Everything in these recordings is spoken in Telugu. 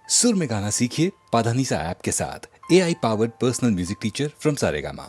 सुर में गाना सीखिए पाधानीसा ऐप के साथ। AI powered personal music teacher from Saregama.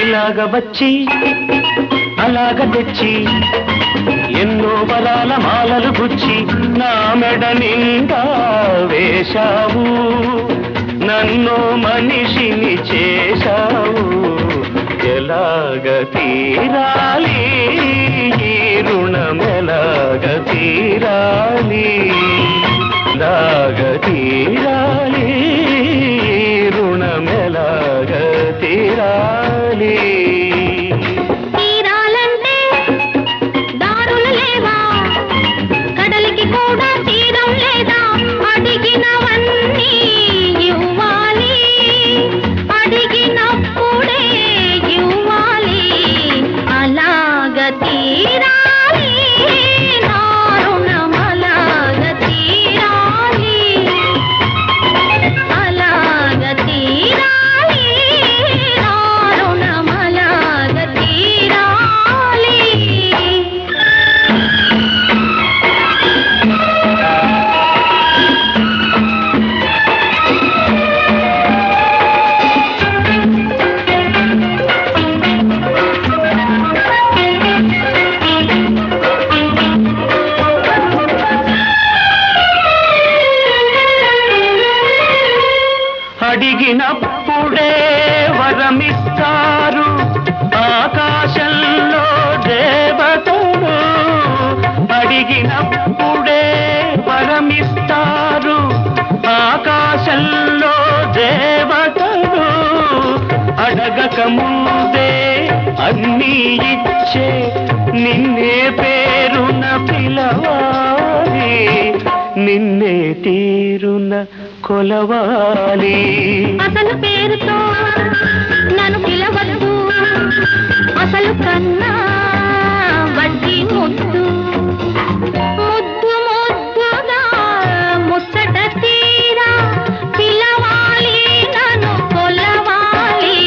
ఇలాగ వచ్చి అలాగ తెచ్చి ఎన్నో బలాల మాలలు గుచ్చి నా మెడ నిండా వేశావు, నన్ను మనిషిని చేశావు. ఎలాగ తీరాలి ఈ రుణం, ఎలాగ తీరాలి, ఎలాగ తీరాలి ఈ రుణం, ఎలాగ తీరాలి. అడిగినప్పుడే వరమిస్తారు ఆకాశంలో దేవతలు, అడిగినప్పుడే వరమిస్తారు ఆకాశంలో దేవతలు. అడగక ముందే అన్నీ ఇచ్చే నిన్నే పేరున పిలవాలి, నిన్నే తీరున కొలవాలి. అసలు పేరుతో నన్ను పిలవద్దు, అసలు కన్నా వడ్డీ ముద్దు, ముద్దు ముద్దుగా ముచ్చట తీరా పిలవాలి, నన్ను కొలవాలి.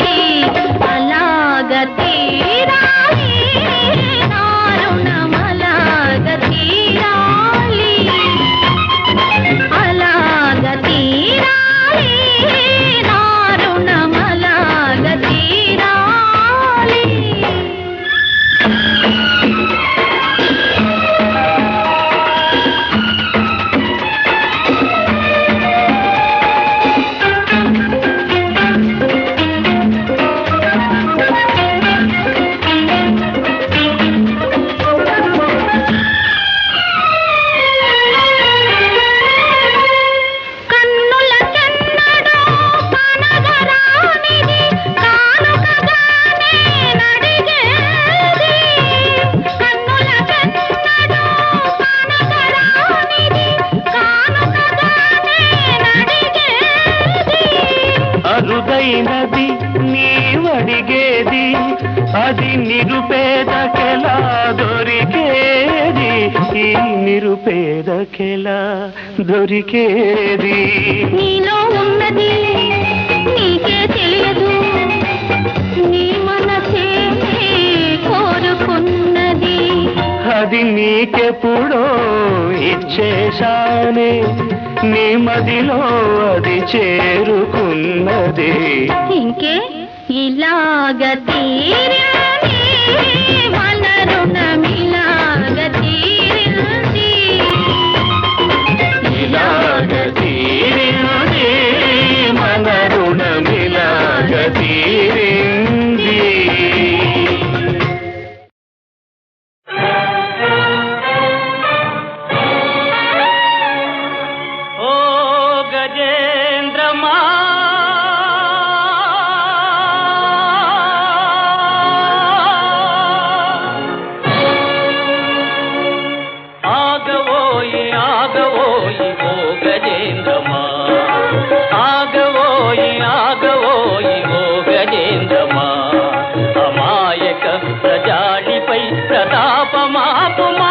అలాగ తీరాలి నా రుణం, అలాగ తీరాలి, అలాగ తీరాలి నా రుణం, అలాగ తీరాలి. అరుదైనది నీవడిగేది, అది నిరుపేదకెలా దొరికేది, ఈ నిరుపేదకెలా దొరికేది. నీలో ఉన్నది నీకే తెలియదు, నీ మనసే కోరుకున్నది. అది నీకెప్పుడో ఇచ్చేశానే, నీ మదిలో అది చేరుకున్నది. ఇంకే ఇలాగ తీరింది మన రుణం, ఇలాగ తీరింది, ఇలాగ తీరింది మన రుణం, ఇలాగ తీరింది. ఓ గజేంద్రమా ప్రతాపమాపుమా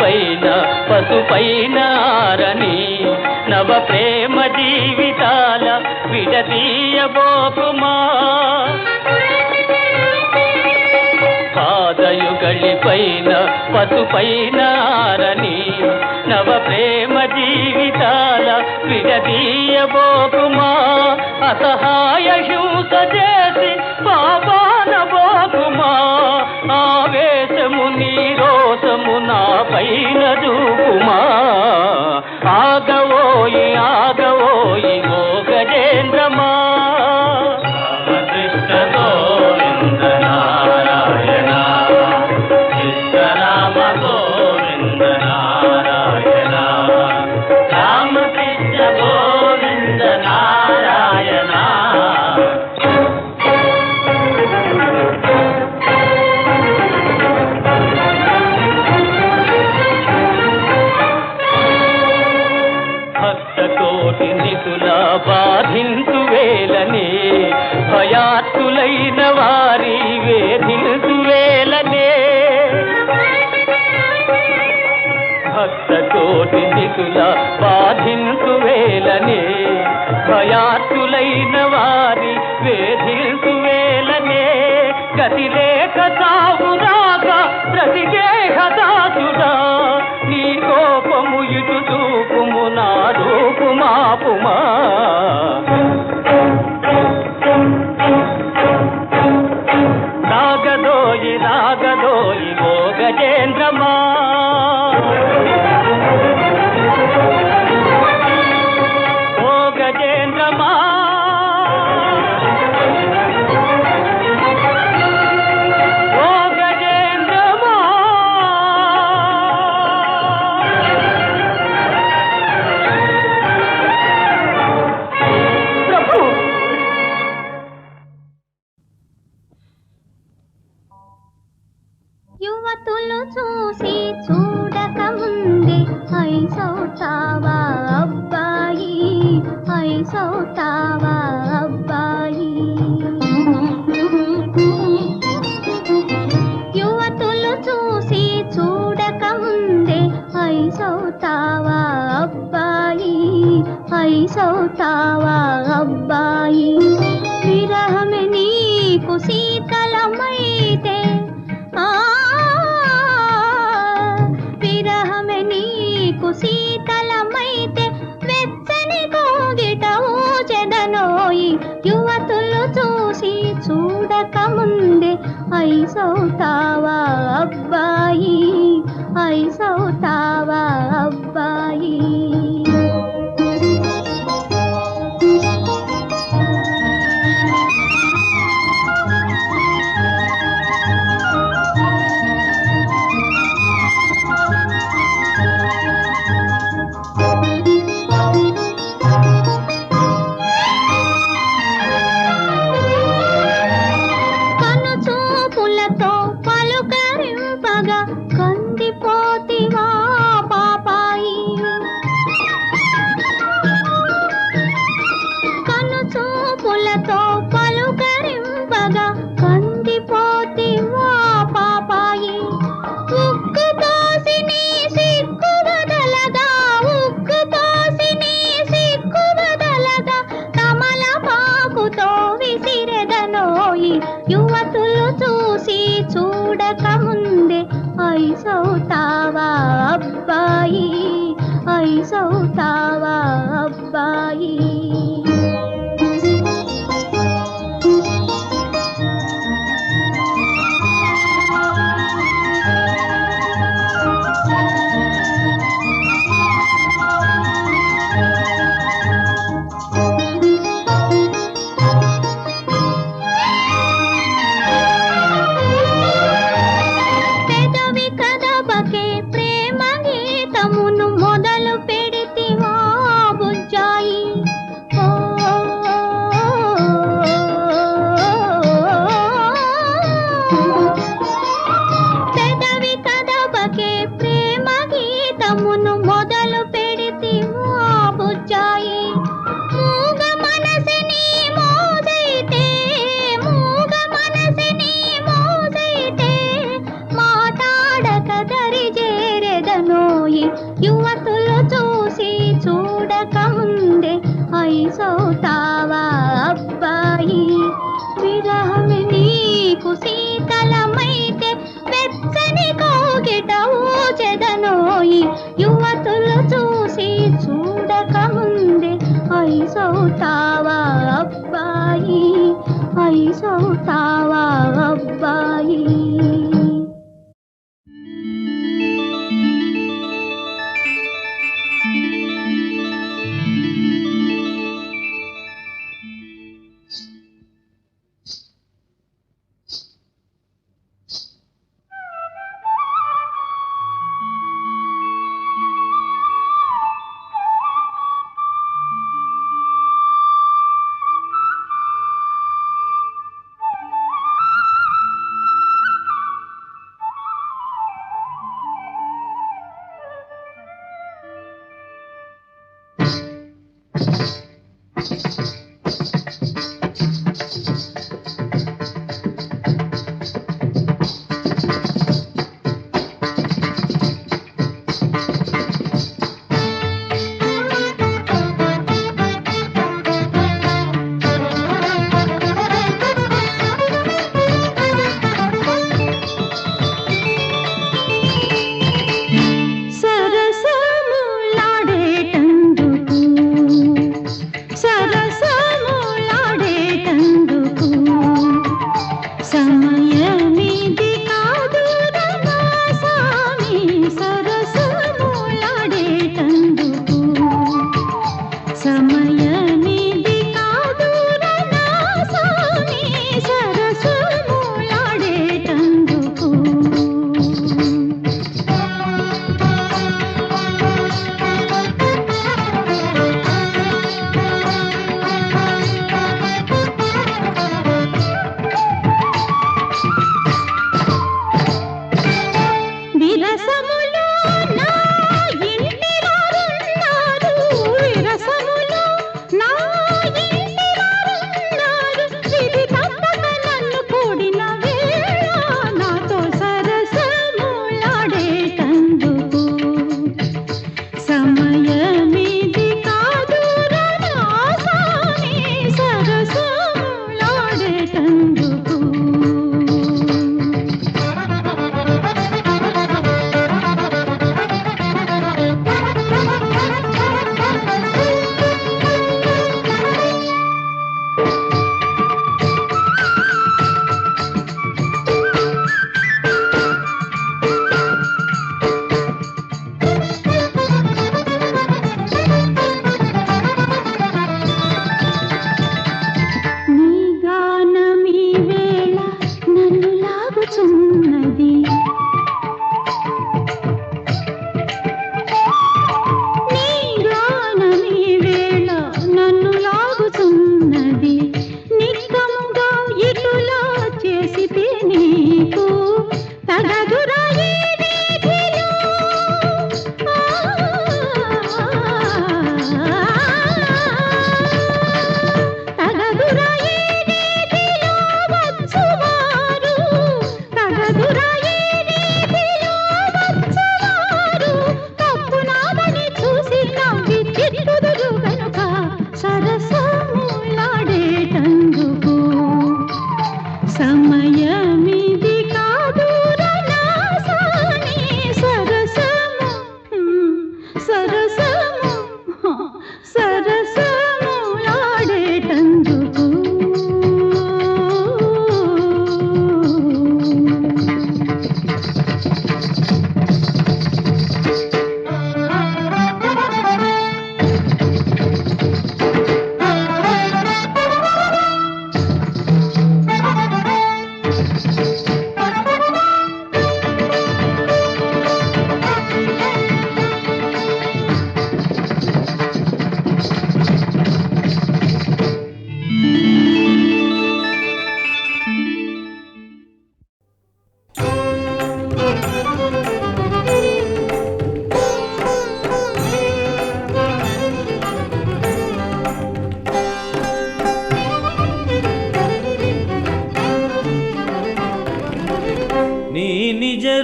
పైన పసుపైన ఆరని నవ ప్రేమ జీవితాల విడదీయబోకుమా పాదయుగళి పైన పసుపైన ఆరని నవ ప్రేమ జీవితాల విడదీయబోకుమా అసహాయ హింస చేసి పాపాన బోకుమా ఆవేశము నీ రోషము నా పైన చూపుమా ఆగవోయి ఆగవోయి ఓ గజేంద్రమా కృష్ణ గోవింద నారాయణ కృష్ణ రామ గోవింద నారాయణ రామకృష్ణ గోవింద నారాయణ భక్తకోటి నిధుల బాధింతు వేలనే భయాత్తులైన వారి వేధింతు వేలనే భక్తకోటి నిధుల బాధింతు వేలనే భయాత్తులైన వారి వేధింతు వేలనే గతి లేక సాగురాక ప్రతి దేహదాసుడా నీ కోపము ఇటు చూపుము నా రూపుమాపుమా రాగదోయి రాగదోయి ఓ గజేంద్రమా ఓ గజేంద్రమా ఓ గజేంద్రమా ప్రభు యువతులు చూసి చూడక ముందే ఐసౌతావా అబ్బాయి ఐసౌతావా అబ్బాయి యువతులు చూసి చూడక ముందే ఐసౌతావా అబ్బాయి ఐసౌతావా అబ్బాయి విరహమే నీకు శీతలమైతే విరహమే నీకు శీతలమైతే వెచ్చని కోగిట ఊచెదనోయి యువతులు చూసి చూడక ముందే ఐసౌతావా అబ్బాయి ఐసౌతావా అబ్బాయి కనుచూపులతో పలుకరింపగా కందిపోతివా పాపాయి కనుచూపులతో పలుకరింపగా కందిపోతివా పాపాయి ఉక్కుపోసి నీ సిగ్గు బదలగా ఉక్కుపోసి నీ సిగ్గు బదలగా తమలపాకుతో విసిరెదనోయి యువతులు చూసి చూడక ముందే ఐసౌతావా అబ్బాయి ఐసౌతావా అబ్బాయి పెదవి కదపకే ప్రేమ గీతమును మొదలు పెడితివా బుజ్జాయి నీకు శీతలమైతే వెచ్చని కోగిట ఊచెదనోయి యువతులు చూసి చూడక ముందే ఐసవుతావా అబ్బాయి ఐసవుతావా అబ్బాయి.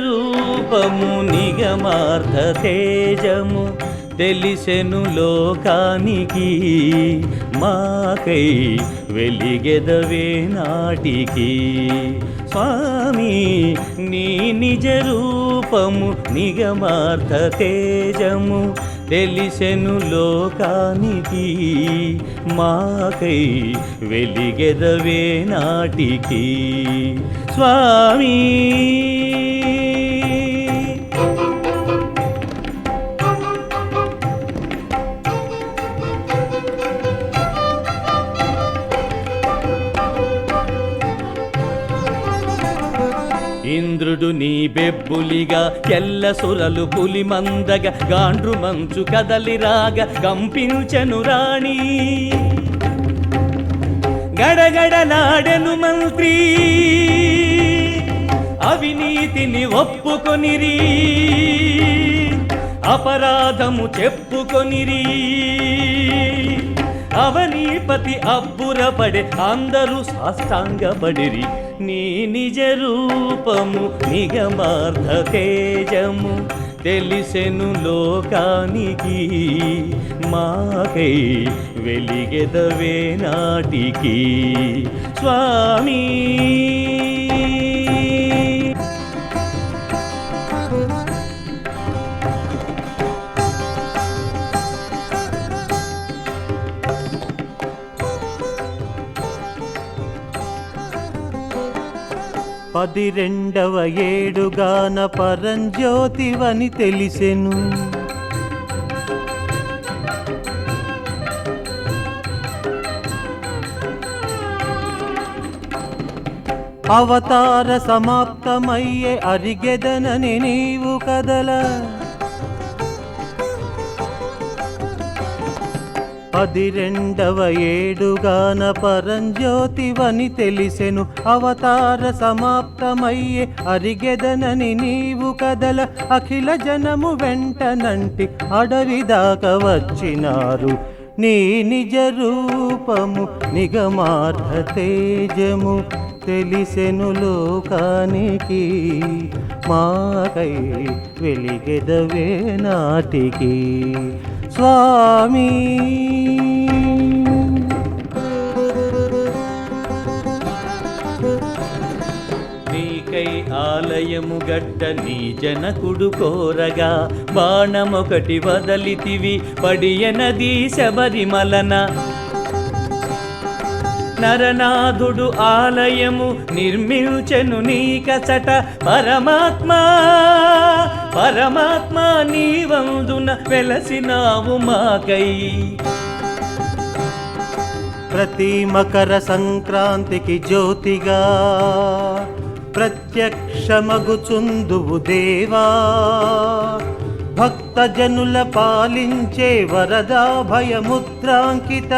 రూపము నిగమార్థ తేజము తెలిసెను లోకానికి మాకై వెలిగెదవే నాటికి. స్వామి నీ నిజ రూపము నిగమార్థ తేజము తెలిసెను లోకానికి. మాకై వెలిగెదవే నాటికి స్వామి. ఇంద్రుడు నీ బెబ్బులిగా ఎల్ల సురలు పులి మందగా గాండ్రు మంచు కదలిరాగా కంపించెను రాణి. గడగడలాడెను మంత్రి అవినీతిని ఒప్పుకొనిరి, అపరాధము చెప్పుకొనిరి. అవనీపతి అబ్బురపడే అందరూ సాష్టాంగపడిరి. నీ నిజ రూపము నిగమార్థ తేజము తెలిసెను లోకానికి. మాకై వెలిగెదవే నాటికి స్వామి. పదిరెండవ ఏడుగాన పరంజ్యోతివని తెలిసెను. అవతార సమాప్తమయ్యే అరిగెదనని నీవు కదల. పదిరెండవ ఏడుగాన పరంజ్యోతివని తెలిసెను. అవతార సమాప్తమయ్యే అరిగెదనని నీవు కదల. అఖిల జనము వెంటనంటి అడవి దాకా వచ్చినారు. నీ నిజ రూపము నిగమార్థ తేజము తెలిసెను లోకానికి. మాకై వెలిగెదవే నాటికి స్వామి. నీకై ఆలయము గట్ట నీ జనకుడు కోరగా బాణమొకటి వదలితివి పడియనది శబరిమలన. నరనాథుడు ఆలయము నిర్మించెను నీకచట. పరమాత్మా పరమాత్మా నీవందున వెలసినావు మాకై. ప్రతి మకర సంక్రాంతికి జ్యోతిగా ప్రత్యక్షమగుచుందువు దేవా. భక్త జనుల పాలించే వరదా భయముద్రాంకిత.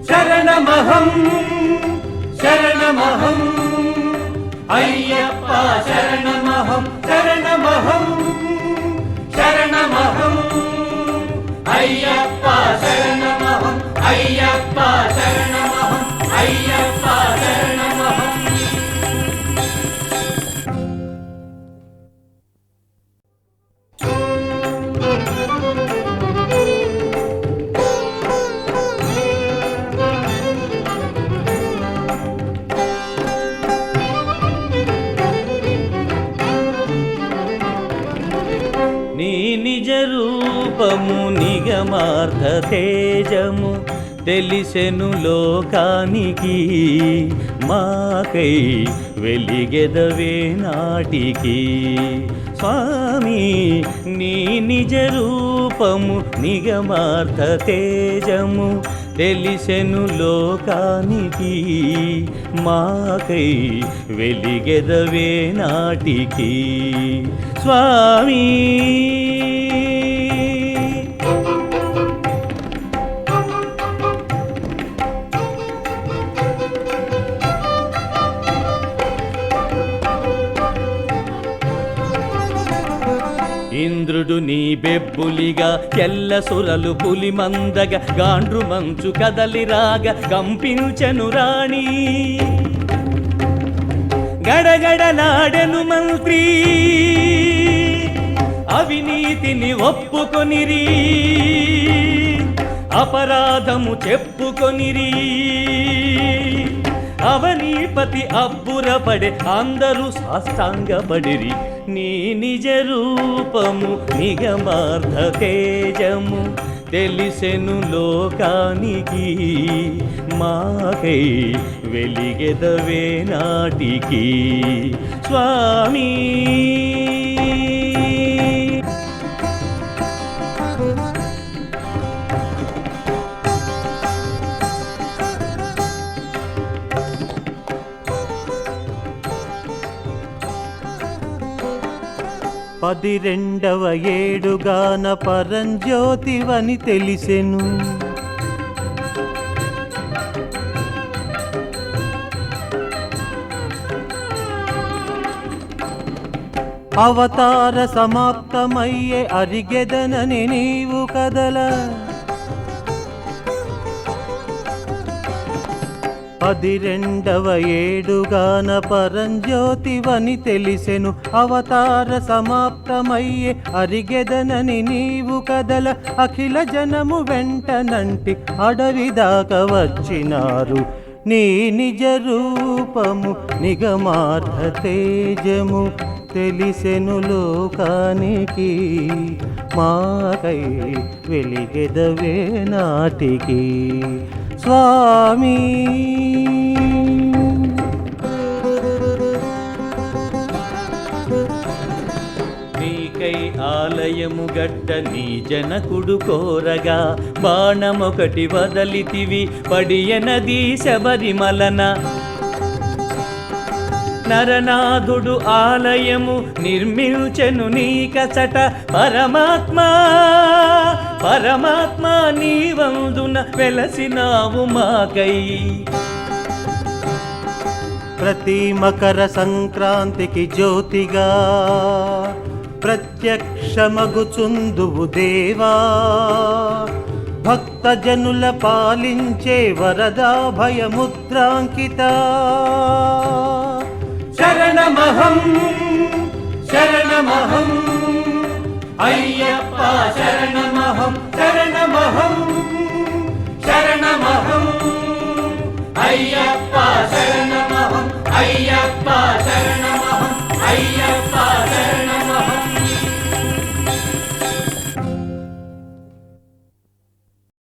శరణమహం శరణమహం అయ్యప్ప శరణమహం శరణమహం శరణమహం అయ్యప్ప శరణమహం అయ్యప్ప శరణమహం అయ్యప్ప శరణమహం. నీ నిజ రూపము నిగమార్థ తేజము తెలిసెను లోకానికి. మాకై వెలిగెదవే నాటికి స్వామి. నీ నిజ రూపము నిగమార్థ తేజము తెలిసెను లోకానికి. మాకై వెలిగెదవే నాటికి స్వామి. ఇంద్రుడు నీ బెబ్బులిగా ఎల్ల సురలు పులి మందగా గాండ్రు మంచు కదలిరాగా కంపించెను రాణి. గడగడలాడెను మంత్రి అవినీతిని ఒప్పుకొనిరి. అపరాధము చెప్పుకొనిరి అవనీపతి అబ్బురపడే అందరూ సాష్టాంగపడిరి నీ నిజ రూపము నిగమార్థ తేజము తెలిసెను లోకానికి మాకై వెలిగెదవే నాటికి స్వామి. పదిరెండవ ఏడుగాన పరంజ్యోతివని తెలిసెను అవతార సమాప్తమయ్యే అరిగెదనని నీవు కదల పదిరెండవ ఏడుగాన పరంజ్యోతివని తెలిసెను అవతార సమాప్తమయ్యే అరిగెదనని నీవు కదల అఖిల జనము వెంటనంటి అడవి దాకా వచ్చినారు నీ నిజ రూపము నిగమార్థ తేజము తెలిసెను లోకానికి మాకై వెలిగెదవే నాటికి స్వామి. నీకై ఆలయము గట్ట నీ జనకుడు కోరగా బాణమొకటి వదలితివి పడియనది శబరిమలన నరనాథుడు ఆలయము నిర్మించెను నీకచట పరమాత్మ పరమాత్మ నీవందున వెలసినావు మాకై. ప్రతి మకర సంక్రాంతికి జ్యోతిగా ప్రత్యక్షమగుచుందువు దేవా భక్త జనుల పాలించే వరదా భయముద్రాంకిత శరణమహం శరణమహం అయ్యప్ప శరణమహం శరణమహం శరణమహం అయ్యప్ప